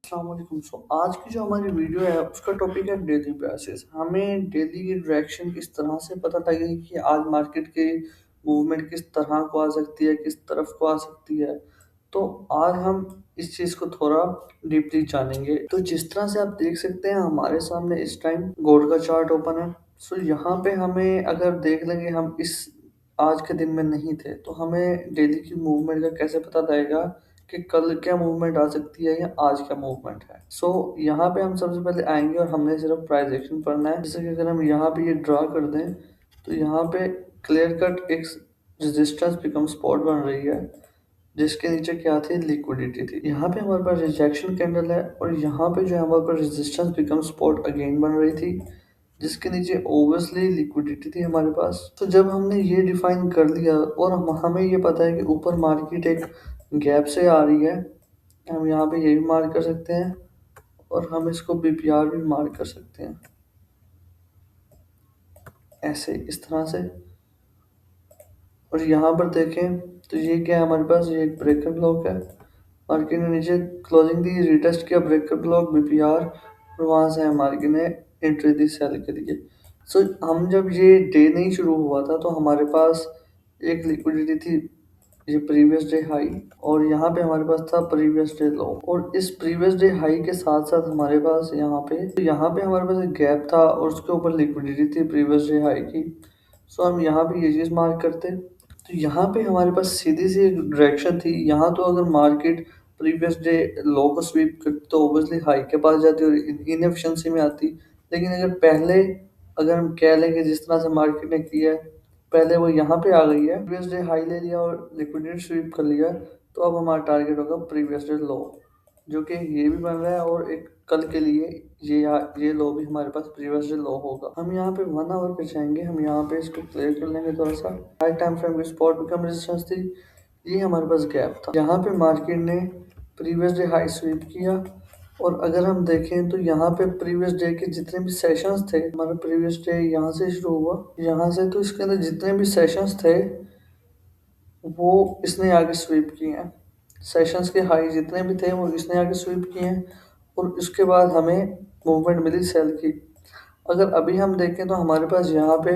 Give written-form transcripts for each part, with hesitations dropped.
अस्सलामुअलैकुम। आज की जो हमारी वीडियो है उसका टॉपिक है डेली प्राइसेस। हमें डेली की डायरेक्शन किस तरह से पता लगेगी कि आज मार्केट की मूवमेंट किस तरह को आ सकती है, किस तरफ को आ सकती है। तो आज हम इस चीज़ को थोड़ा डीपली जानेंगे। तो जिस तरह से आप देख सकते हैं हमारे सामने इस टाइम गोल्ड का चार्ट ओपन है। यहाँ पे हमें अगर देख लेंगे, हम इस आज के दिन में नहीं थे तो हमें डेली की मूवमेंट का कैसे पता लगेगा कि कल क्या मूवमेंट आ सकती है या आज क्या मूवमेंट है। यहाँ पे हम सबसे पहले आएंगे और हमने सिर्फ प्राइस एक्शन पढ़ना है। जैसे कि अगर हम यहाँ पे ये ड्रा कर दें तो यहाँ पे क्लियर कट एक रेजिस्टेंस बिकम सपोर्ट बन रही है, जिसके नीचे क्या थी, लिक्विडिटी थी। यहाँ पे हमारे पास रिजेक्शन कैंडल है और यहाँ पे जो है हमारे पास रेजिस्टेंस बिकम सपोर्ट अगेन बन रही थी, जिसके नीचे ओब्वियसली लिक्विडिटी थी हमारे पास। तो जब हमने ये डिफाइन कर लिया और हमें ये पता है कि ऊपर मार्केट एक गैप से आ रही है, हम यहाँ पे ये भी मार्क कर सकते हैं और हम इसको बीपीआर भी मार्क कर सकते हैं ऐसे इस तरह से। और यहाँ पर देखें तो ये क्या है, हमारे पास ये एक ब्रेकर ब्लॉक है। मार्केट ने नीचे क्लोजिंग दी, रिटेस्ट किया ब्रेकर ब्लॉक बीपीआर और वहाँ से मार्केट ने एंट्री दी सेल के लिए। हम जब ये डे नहीं शुरू हुआ था तो हमारे पास एक लिक्विडिटी थी, ये प्रीवियस डे हाई, और यहाँ पे हमारे पास था प्रीवियस डे लो। और इस प्रीवियस डे हाई के साथ साथ हमारे पास यहाँ पे हमारे पास एक गैप था और उसके ऊपर लिक्विडिटी थी प्रीवियस डे हाई की। हम यहाँ पे ये चीज़ मार्क करते तो यहाँ पे हमारे पास सीधी सी एक डायरेक्शन थी। यहाँ तो अगर मार्केट प्रीवियस डे लो को स्वीप करती तो ओबियसली हाई के पास जाती और इनएफिशिएंसी में आती। लेकिन अगर हम कह लें कि जिस तरह से मार्केट ने किया है, पहले वो यहाँ पे आ गई है, प्रीवियस डे हाई ले लिया और लिक्विडिटी स्वीप कर लिया, तो अब हमारा टारगेट होगा प्रीवियस डे लो, जो कि ये भी बन रहा है और एक कल के लिए ये लो भी हमारे पास प्रीवियस डे लो होगा। हम यहाँ पे 1 आवर पे जाएंगे, हम यहाँ पे इसको क्लियर कर लेंगे थोड़ा सा। हाई टाइम फ्रेम की सपोर्ट बिकम रेजिस्टेंस थी, ये हमारे पास गैप था। यहाँ पे मार्केट ने प्रीवियस डे हाई स्वीप किया और अगर हम देखें तो यहाँ पे प्रीवियस डे के जितने भी सेशंस थे, हमारा प्रीवियस डे यहाँ से शुरू हुआ, यहाँ से, तो इसके अंदर जितने भी सेशंस थे वो इसने आगे स्वीप किए हैं। सेशंस के हाई जितने भी थे वो इसने आगे स्वीप किए हैं और उसके बाद हमें मूवमेंट मिली सेल की। अगर अभी हम देखें तो हमारे पास यहाँ पे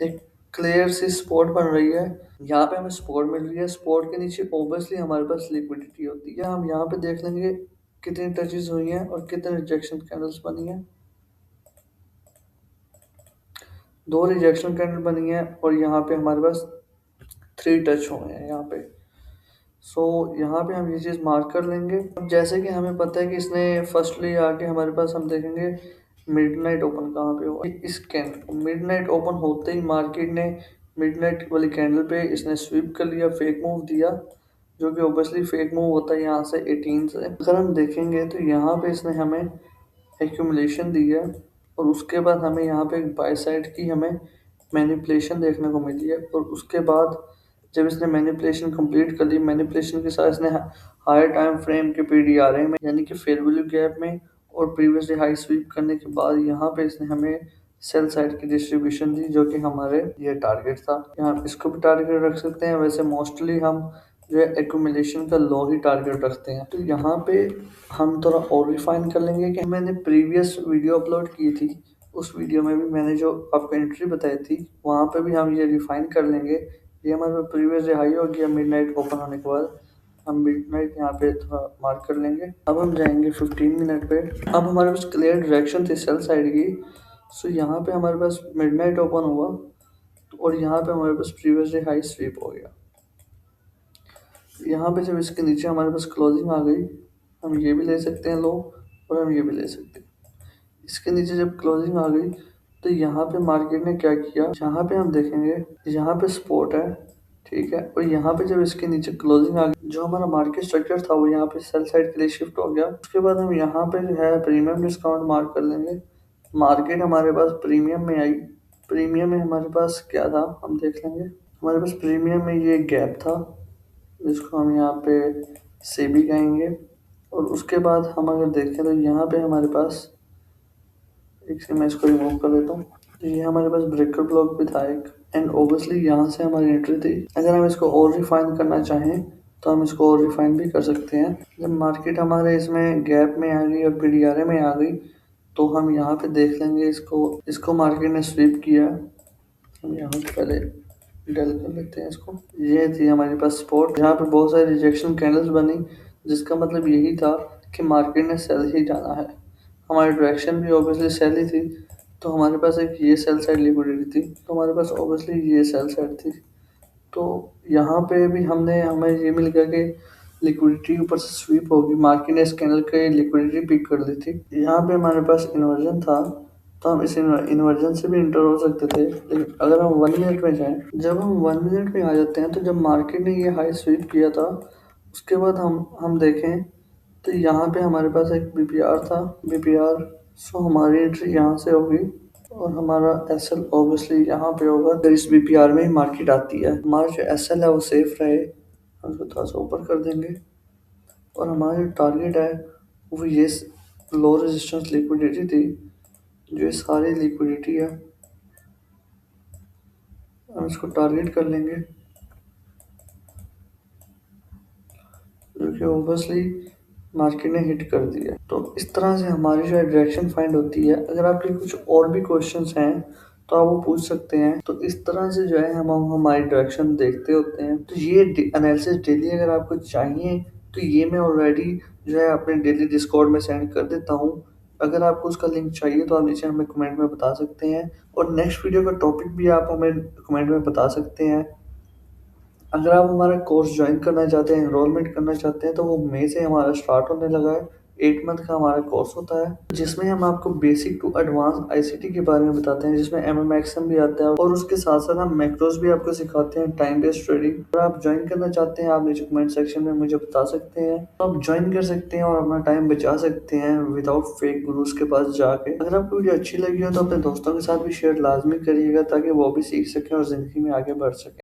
एक क्लियर सी स्पॉट बन रही है, यहाँ पे हमें सपोर्ट मिल रही है। सपोर्ट के नीचे ओब्वियसली हमारे पास लिक्विडिटी होती है। हम यहाँ पे देख लेंगे कितनी टचेस हुई हैं और कितने रिजेक्शन कैंडल्स बनी हैं। 2 रिजेक्शन कैंडल बनी है और यहाँ पे हमारे पास 3 टच हुए हैं यहाँ पे। यहाँ पे हम ये चीज़ मार्क कर लेंगे। अब जैसे कि हमें पता है कि इसने फर्स्टली आके हमारे पास, हम देखेंगे मिडनाइट ओपन कहाँ पे हुआ। इस कैंडल मिडनाइट ओपन होते ही मार्केट ने मिडनाइट वाली कैंडल पे इसने स्वीप कर लिया, फेक मूव दिया, जो कि ओबियसली फेक मूव होता है यहाँ से 18 से। अगर हम देखेंगे तो यहाँ पे इसने हमें एक्यूमुलेशन दी है और उसके बाद हमें यहाँ पे एक बाय साइड की हमें मैनिपुलेशन देखने को मिली है। और उसके बाद जब इसने मैनिपुलेशन कंप्लीट कर ली, मैनिपुलेशन के साथ इसने हायर टाइम फ्रेम के पीडीआरए में यानी कि फेयर वैल्यू गैप में और प्रीवियस डे हाई स्वीप करने के बाद यहाँ पे इसने हमें सेल साइड की डिस्ट्रीब्यूशन दी, जो कि हमारे ये टारगेट था। यहाँ इसको भी टारगेट रख सकते हैं। वैसे मोस्टली हम जो है एक्यूमुलेशन का लो ही टारगेट रखते हैं। तो यहाँ पे हम थोड़ा और रिफाइन कर लेंगे कि मैंने प्रीवियस वीडियो अपलोड की थी, उस वीडियो में भी मैंने जो आपको एंट्री बताई थी वहाँ पे भी हम ये रिफाइन कर लेंगे। ये हमारे प्रीवियस डे हाई हो गया मिडनाइट ओपन होने के बाद, हम मिडनाइट यहाँ पे थोड़ा मार्क कर लेंगे। अब हम जाएंगे 15 मिनट पे। अब हमारे पास क्लियर डायरेक्शन थी सेल साइड की। यहाँ पे हमारे पास मिडनाइट ओपन हुआ और यहाँ पे हमारे पास प्रीवियस डे हाई स्वीप हो गया। यहाँ पे जब इसके नीचे हमारे पास क्लोजिंग आ गई, हम ये भी ले सकते हैं लो और हम ये भी ले सकते हैं। इसके नीचे जब क्लोजिंग आ गई तो यहाँ पे मार्केट ने क्या किया, यहाँ पे हम देखेंगे यहाँ पे सपोर्ट है, ठीक है। और यहाँ पे जब इसके नीचे क्लोजिंग आ गई, जो हमारा मार्केट स्ट्रक्चर था वो यहाँ पे सेल साइड के लिए शिफ्ट हो गया। उसके बाद हम यहाँ पे जो है प्रीमियम डिस्काउंट मार्क कर लेंगे। मार्केट हमारे पास प्रीमियम में आई। प्रीमियम में हमारे पास क्या था हम देख लेंगे। हमारे पास प्रीमियम में ये गैप था जिसको हम यहाँ पे से भी कहेंगे। और उसके बाद हम अगर देखें तो यहाँ पे हमारे पास एक से, मैं इसको रिमूव कर देता हूँ, तो ये हमारे पास ब्रेकर ब्लॉक भी था एक, एंड ओबियसली यहाँ से हमारी एंट्री थी। अगर हम इसको और रिफाइन करना चाहें तो हम इसको और रिफाइन भी कर सकते हैं। जब मार्केट हमारे इसमें गैप में आ गई और पीडीआरए में आ गई तो हम यहाँ पे देख लेंगे इसको मार्केट ने स्वीप किया। हम यहाँ पे पहले डल कर लेते हैं इसको। ये थी हमारे पास स्पॉट, यहाँ पे बहुत सारी रिजेक्शन कैंडल्स बनी, जिसका मतलब यही था कि मार्केट ने सेल ही जाना है। हमारी डायरेक्शन भी ऑब्वियसली सेल ही थी, तो हमारे पास एक ये सेल साइड लिक्विडिटी थी, तो हमारे पास ऑब्वियसली ये सेल साइड थी। तो यहाँ पे भी हमें ये मिल गया कि लिक्विडिटी ऊपर से स्वीप होगी, मार्केट ने इस कैंडल के लिक्विडिटी पिक कर ली थी। यहाँ पे हमारे पास इन्वर्जन था, तो हम इस इन्वर्जन से भी इंटर हो सकते थे। लेकिन अगर हम 1 मिनट में जाएं, जब हम 1 मिनट में आ जाते हैं, तो जब मार्केट ने ये हाई स्वीप किया था उसके बाद हम देखें तो यहाँ पे हमारे पास एक बीपीआर था, बीपीआर। सो हमारी एंट्री यहाँ से होगी और हमारा एसएल ऑब्वियसली यहाँ पे होगा। अगर इस बीपीआर में ही मार्केट आती है, हमारा जो एसएल है वो सेफ रहे, हम उसको थोड़ा सा ऊपर कर देंगे। और हमारा जो टारगेट है वो ये लो रेजिस्टेंस लिक्विडिटी थी, जो ये सारी लिक्विडिटी है हम इसको टारगेट कर लेंगे, जो कि ऑब्वियसली मार्केट ने हिट कर दिया। तो इस तरह से हमारी जो डायरेक्शन फाइंड होती है। अगर आपके कुछ और भी क्वेश्चंस हैं तो आप वो पूछ सकते हैं। तो इस तरह से जो है हम हमारी डायरेक्शन देखते होते हैं। तो ये एनालिसिस डेली अगर आपको चाहिए तो ये मैं ऑलरेडी जो है अपने डेली डिस्कॉर्ड में सेंड कर देता हूँ। अगर आपको उसका लिंक चाहिए तो आप नीचे हमें कमेंट में बता सकते हैं, और नेक्स्ट वीडियो का टॉपिक भी आप हमें कमेंट में बता सकते हैं। अगर आप हमारा कोर्स ज्वाइन करना चाहते हैं, एनरोलमेंट करना चाहते हैं, तो वो मई से हमारा स्टार्ट होने लगा है। 8 मंथ का हमारा कोर्स होता है, जिसमें हम आपको बेसिक टू एडवांस आईसीटी के बारे में बताते हैं, जिसमें एमएमएक्सएम भी आता है और उसके साथ साथ हम मैक्रोस भी आपको सिखाते हैं, टाइम बेस्ड ट्रेडिंग। अगर आप ज्वाइन करना चाहते हैं, आप नीचे कमेंट सेक्शन में मुझे बता सकते हैं, तो आप ज्वाइन कर सकते हैं और अपना टाइम बचा सकते हैं विदाउट फेक गुरुज के पास जाके। अगर आपको वीडियो अच्छी लगी हो तो अपने दोस्तों के साथ भी शेयर लाजमी करिएगा, ताकि वो भी सीख सकें और जिंदगी में आगे बढ़ सकें।